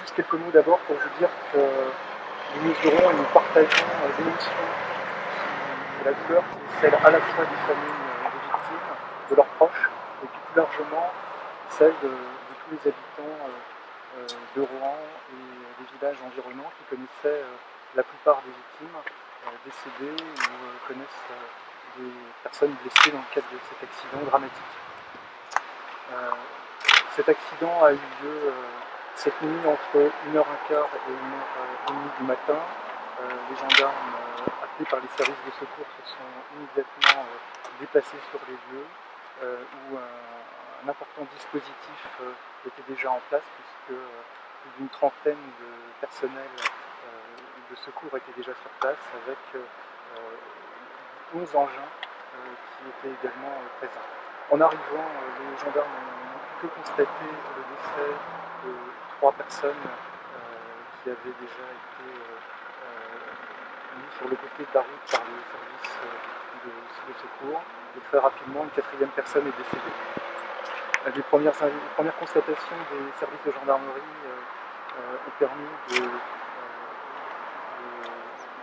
Juste quelques mots d'abord pour vous dire que nous mesurons et nous partageons l'émotion et la douleur qui est celle à la fois des familles des victimes, de leurs proches, et puis plus largement celle de tous les habitants de Rohan et des villages environnants qui connaissaient la plupart des victimes décédées ou connaissent des personnes blessées dans le cadre de cet accident dramatique. Cet accident a eu lieu cette nuit entre 1h15 et 1h30 du matin. Les gendarmes appelés par les services de secours se sont immédiatement déplacés sur les lieux où un important dispositif était déjà en place puisque plus d'une trentaine de personnels de secours étaient déjà sur place avec 11 engins qui étaient également présents. En arrivant, les gendarmes n'ont pu que constater le décès de 3 personnes qui avaient déjà été mises sur le côté de la route par les services de secours. Et très rapidement, une 4e personne est décédée. Les premières constatations des services de gendarmerie ont permis de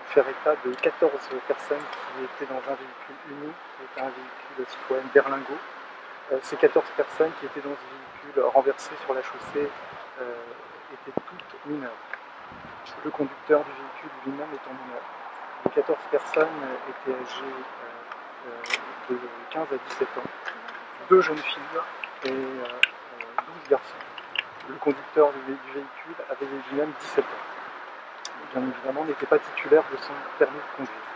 faire état de 14 personnes qui étaient dans un véhicule unique, qui était un véhicule Citroën Berlingo. Ces 14 personnes qui étaient dans ce véhicule renversé sur la chaussée étaient toutes mineures. Le conducteur du véhicule lui-même étant mineur. Les 14 personnes étaient âgées de 15 à 17 ans, 2 jeunes filles et 12 garçons. Le conducteur du véhicule avait lui-même 17 ans. Bien évidemment, n'était pas titulaire de son permis de conduire.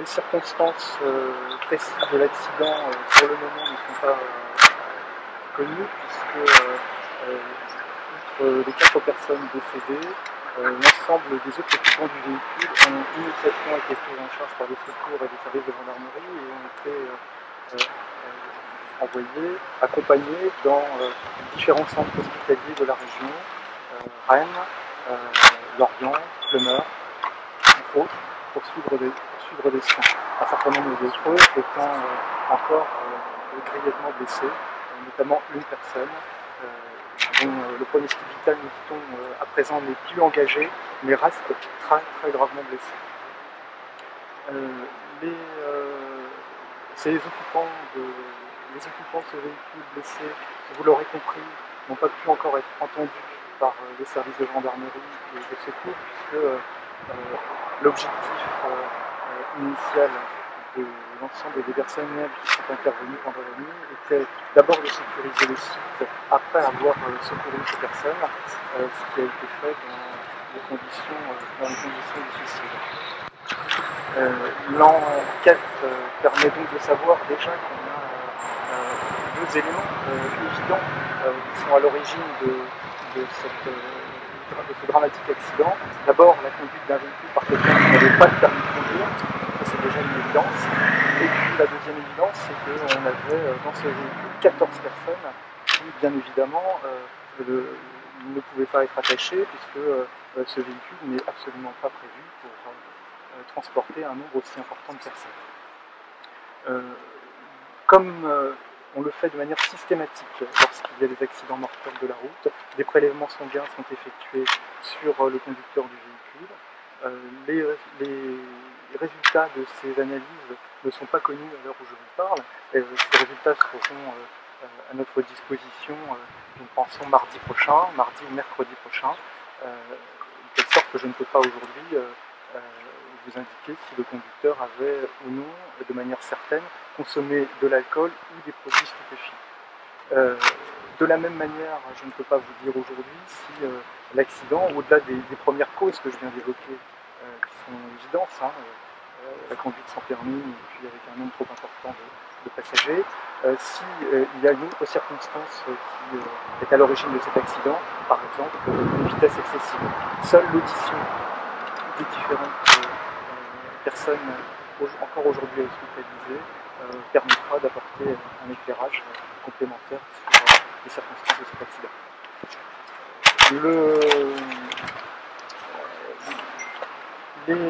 Les circonstances précises de l'accident, pour le moment, ne sont pas connues, puisque outre les 4 personnes décédées, l'ensemble des autres occupants du véhicule ont immédiatement été pris en charge par les secours et les services de gendarmerie et ont été envoyés, accompagnés dans différents centres hospitaliers de la région, Rennes, Lorient, Plumeur, entre autres, pour suivre des soins. Un certain nombre d'entre eux étant encore grièvement blessés, notamment une personne dont le pronostic vital, nous dit-on, à présent n'est plus engagé, mais reste très gravement blessé. Les occupants de ce véhicule blessé, vous l'aurez compris, n'ont pas pu encore être entendus par les services de gendarmerie et de secours, puisque l'objectif initial de l'ensemble des personnels qui sont intervenus pendant la nuit était d'abord de sécuriser le site après avoir secouru ces personnes, ce qui a été fait dans des conditions difficiles. L'enquête permet donc de savoir déjà qu'on a 2 éléments évidents qui sont à l'origine de ce dramatique accident. D'abord, la conduite d'un véhicule par quelqu'un qui n'avait pas de permis de conduire, ça c'est déjà une évidence. Et puis la deuxième évidence, c'est qu'on avait dans ce véhicule 14 personnes qui, bien évidemment, ne pouvaient pas être attachées, puisque ce véhicule n'est absolument pas prévu pour transporter un nombre aussi important de personnes. Comme on le fait de manière systématique lorsqu'il y a des accidents mortels de la route, des prélèvements sanguins sont effectués sur le conducteur du véhicule. Les résultats de ces analyses ne sont pas connus à l'heure où je vous parle. Ces résultats seront à notre disposition, nous pensons, mardi ou mercredi prochain, de telle sorte que je ne peux pas aujourd'hui vous indiquer si le conducteur avait ou non, de manière certaine, consommé de l'alcool ou des produits stupéfiants. De la même manière, je ne peux pas vous dire aujourd'hui si l'accident, au-delà des premières causes que je viens d'évoquer, qui sont évidentes, la conduite sans permis et puis avec un nombre trop important de passagers, s'il y a une autre circonstance qui est à l'origine de cet accident, par exemple une vitesse excessive. Seule l'audition des différentes personnes encore aujourd'hui hospitalisées permettra d'apporter un éclairage complémentaire sur les circonstances de cet accident. Les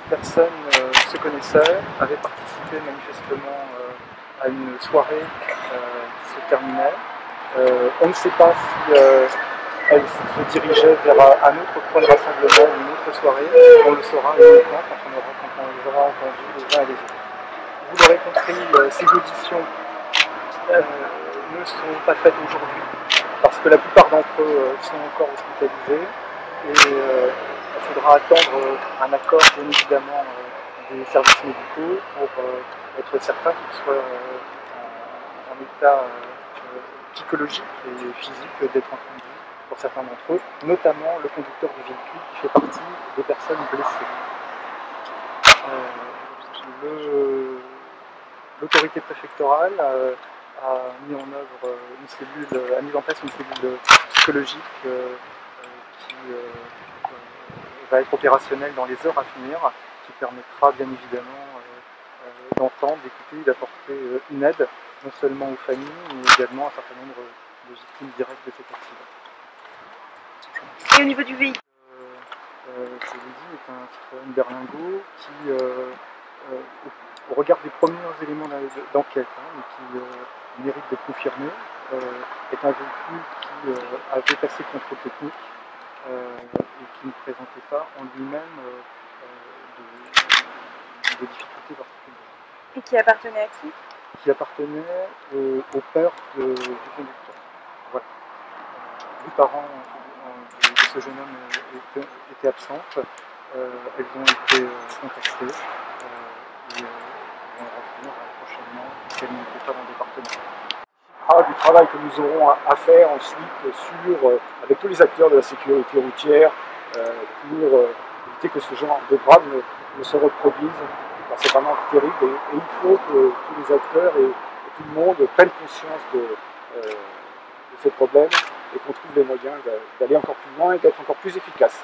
personnes se connaissaient, avaient participé manifestement à une soirée qui se terminait. On ne sait pas si elle se dirigeait vers un autre point de rassemblement, une autre soirée. On le saura uniquement quand on les aura entendus les uns et les autres. Vous l'aurez compris, ces auditions ne sont pas faites aujourd'hui parce que la plupart d'entre eux sont encore hospitalisés et il faudra attendre un accord bien évidemment des services médicaux pour être certain qu'ils soient en état psychologique et physique d'être entendus pour certains d'entre eux, notamment le conducteur du véhicule qui fait partie des personnes blessées. L'autorité préfectorale a mis en œuvre a mis en place une cellule psychologique qui va être opérationnelle dans les heures à venir, qui permettra bien évidemment d'entendre, d'écouter, d'apporter une aide, non seulement aux familles, mais également à un certain nombre de victimes directes de cet accident. Et au niveau du véhicule, je l'ai dit, est un Citroën Berlingo qui, au regard des premiers éléments d'enquête, et qui mérite d'être confirmé, est un véhicule qui avait passé contrôle technique et qui ne présentait pas en lui-même de difficultés particulières. et qui appartenait à qui? Qui appartenait au père du conducteur. Voilà. Les parents de ce jeune homme étaient absentes. Elles ont été contactées et vont revenir prochainement qu'elles n'étaient pas dans le département. Du travail que nous aurons à faire ensuite avec tous les acteurs de la sécurité routière pour éviter que ce genre de drame ne se reproduise. C'est vraiment terrible et il faut que tous les acteurs et tout le monde prennent conscience de ce problème et qu'on trouve les moyens d'aller encore plus loin et d'être encore plus efficace.